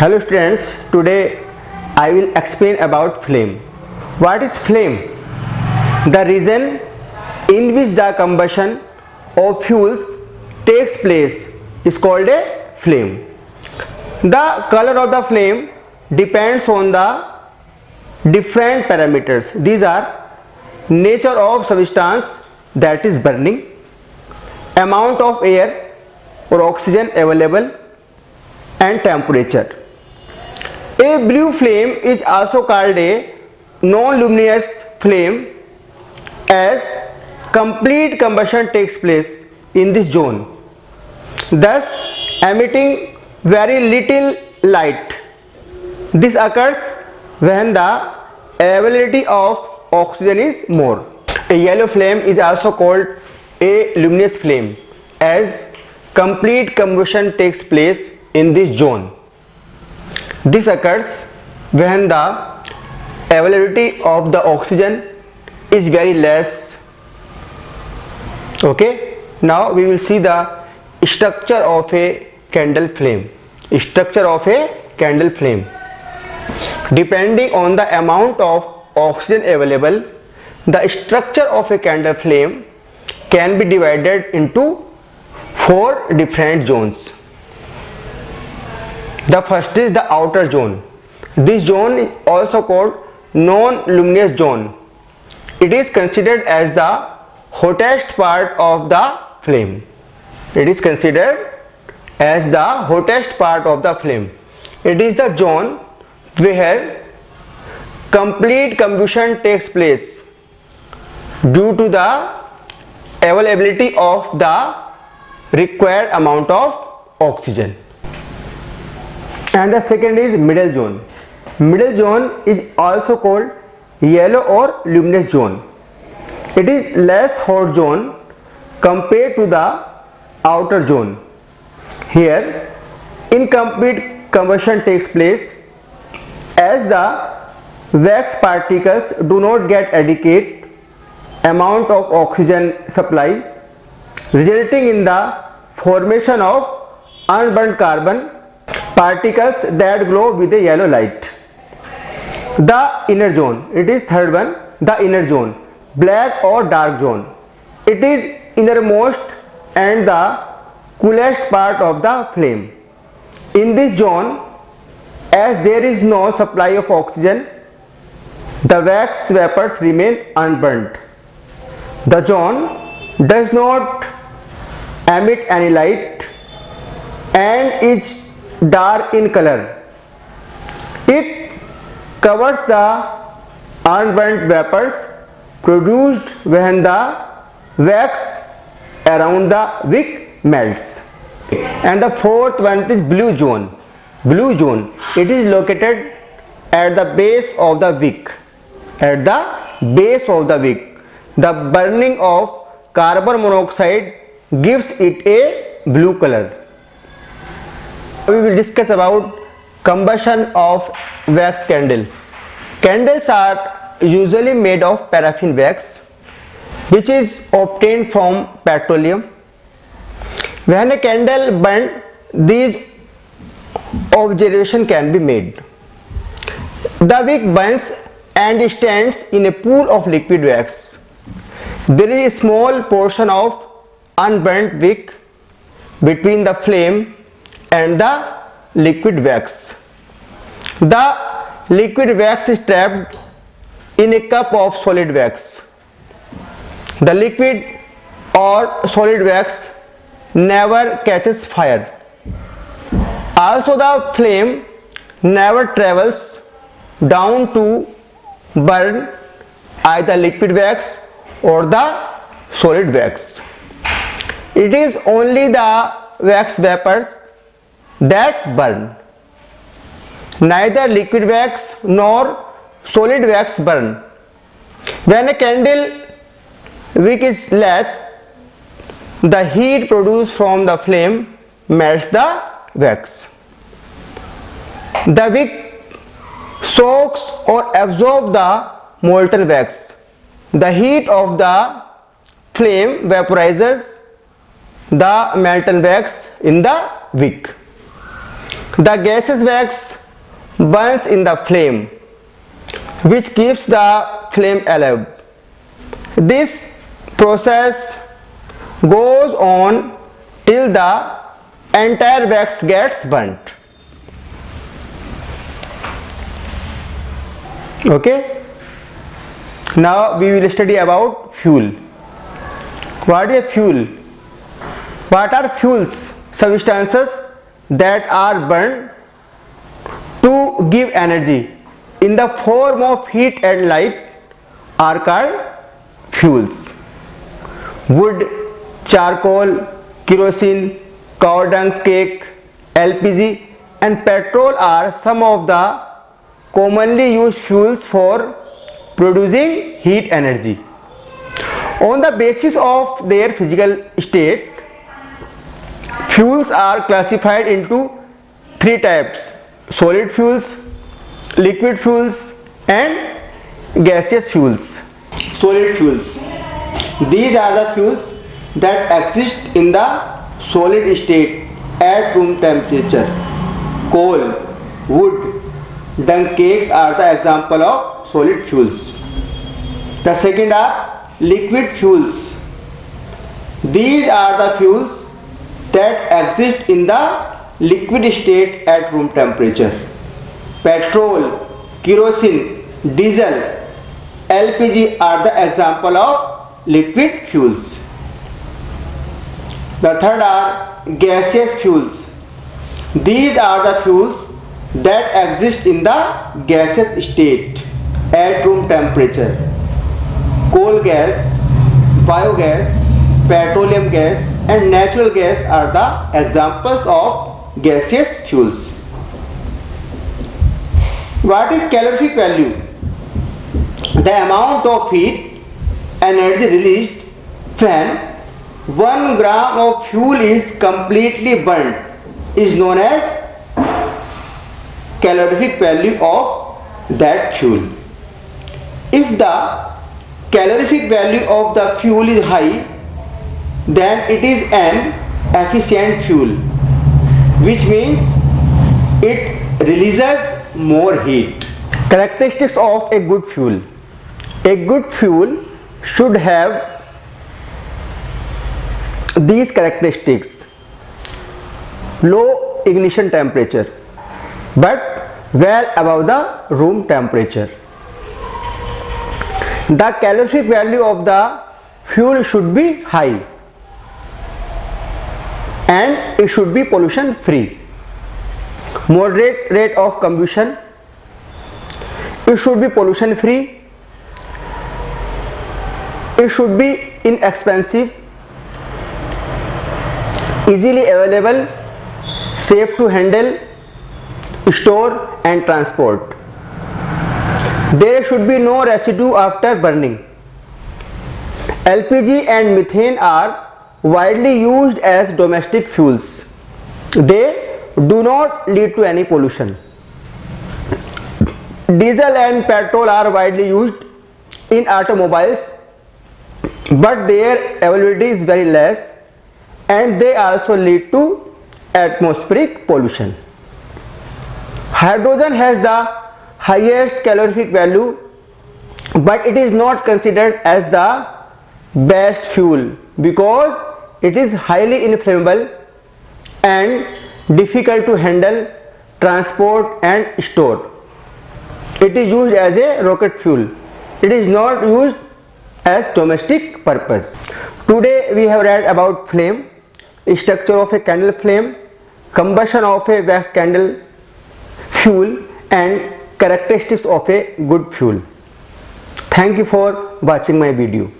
Hello students, today I will explain about flame. What is flame? The reason in which the combustion of fuels takes place is called a flame. The color of the flame depends on the different parameters. These are nature of substance that is burning, amount of air or oxygen available, and temperature. A blue flame is also called a non-luminous flame as complete combustion takes place in this zone, thus emitting very little light. This occurs when the availability of oxygen is more. A yellow flame is also called a luminous flame as complete combustion takes place in this zone. This occurs when the availability of the oxygen is very less. Okay, now we will see the structure of a candle flame. Structure of a candle flame. Depending on the amount of oxygen available, the structure of a candle flame can be divided into 4 different zones. The first is the outer zone. This zone is also called non-luminous zone. It is considered as the hottest part of the flame. It is considered as the hottest part of the flame. It is the zone where complete combustion takes place due to the availability of the required amount of oxygen. And the second is middle zone. Middle zone is also called yellow or luminous zone. It is less hot zone compared to the outer zone. Here incomplete combustion takes place as the wax particles do not get adequate amount of oxygen supply, resulting in the formation of unburnt carbon particles that glow with a yellow light. The inner zone, it is third one, the inner zone, black or dark zone. It is innermost and the coolest part of the flame. In this zone, as there is no supply of oxygen, the wax vapors remain unburnt. The zone does not emit any light and is dark in color. It covers the unburnt vapors produced when the wax around the wick melts. And the fourth one is blue zone. Blue zone, it is located at the base of the wick. At the base of the wick, the burning of carbon monoxide gives it a blue color. We will discuss about combustion of wax candle. Candles are usually made of paraffin wax, which is obtained from petroleum. When a candle burns, these observations can be made. The wick burns and stands in a pool of liquid wax. There is a small portion of unburnt wick between the flame and the liquid wax. The liquid wax is trapped in a cup of solid wax. The liquid or solid wax never catches fire. Also, the flame never travels down to burn either liquid wax or the solid wax. It is only the wax vapors that burn. Neither liquid wax nor solid wax burn. When a candle wick is lit, the heat produced from the flame melts the wax. The wick soaks or absorbs the molten wax. The heat of the flame vaporizes the molten wax in the wick. The gaseous wax burns in the flame, which keeps the flame alive. This process goes on till the entire wax gets burnt. Okay. Now we will study about fuel. What is fuel? What are fuels? Substances that are burned to give energy in the form of heat and light are called fuels. Wood, charcoal, kerosene, cow dung cake, LPG and petrol are some of the commonly used fuels for producing heat energy. On the basis of their physical state, fuels are classified into three types: solid fuels, liquid fuels and gaseous fuels. Solid fuels. These are the fuels that exist in the solid state at room temperature. Coal, wood, dung cakes are the example of solid fuels. The second are liquid fuels. These are the fuels that exist in the liquid state at room temperature. Petrol, kerosene, diesel, LPG are the example of liquid fuels. The third are gaseous fuels. These are the fuels that exist in the gaseous state at room temperature. Coal gas, biogas, petroleum gas and natural gas are the examples of gaseous fuels. What is calorific value? The amount of heat energy released when 1 gram of fuel is completely burned is known as calorific value of that fuel. If the calorific value of the fuel is high, then it is an efficient fuel, which means it releases more heat. Characteristics of a good fuel. A good fuel should have these characteristics: low ignition temperature but well above the room temperature. The calorific value of the fuel should be high and it should be pollution free. Moderate rate of combustion. It should be pollution free. It should be inexpensive, easily available, safe to handle, store and transport. There should be no residue after burning. LPG and methane are widely used as domestic fuels. They do not lead to any pollution. Diesel and petrol are widely used in automobiles, but their availability is very less and they also lead to atmospheric pollution. Hydrogen has the highest calorific value, but it is not considered as the best fuel because it is highly inflammable and difficult to handle, transport and store. It is used as a rocket fuel. It is not used as domestic purpose. Today we have read about flame, structure of a candle flame, combustion of a wax candle, fuel and characteristics of a good fuel. Thank you for watching my video.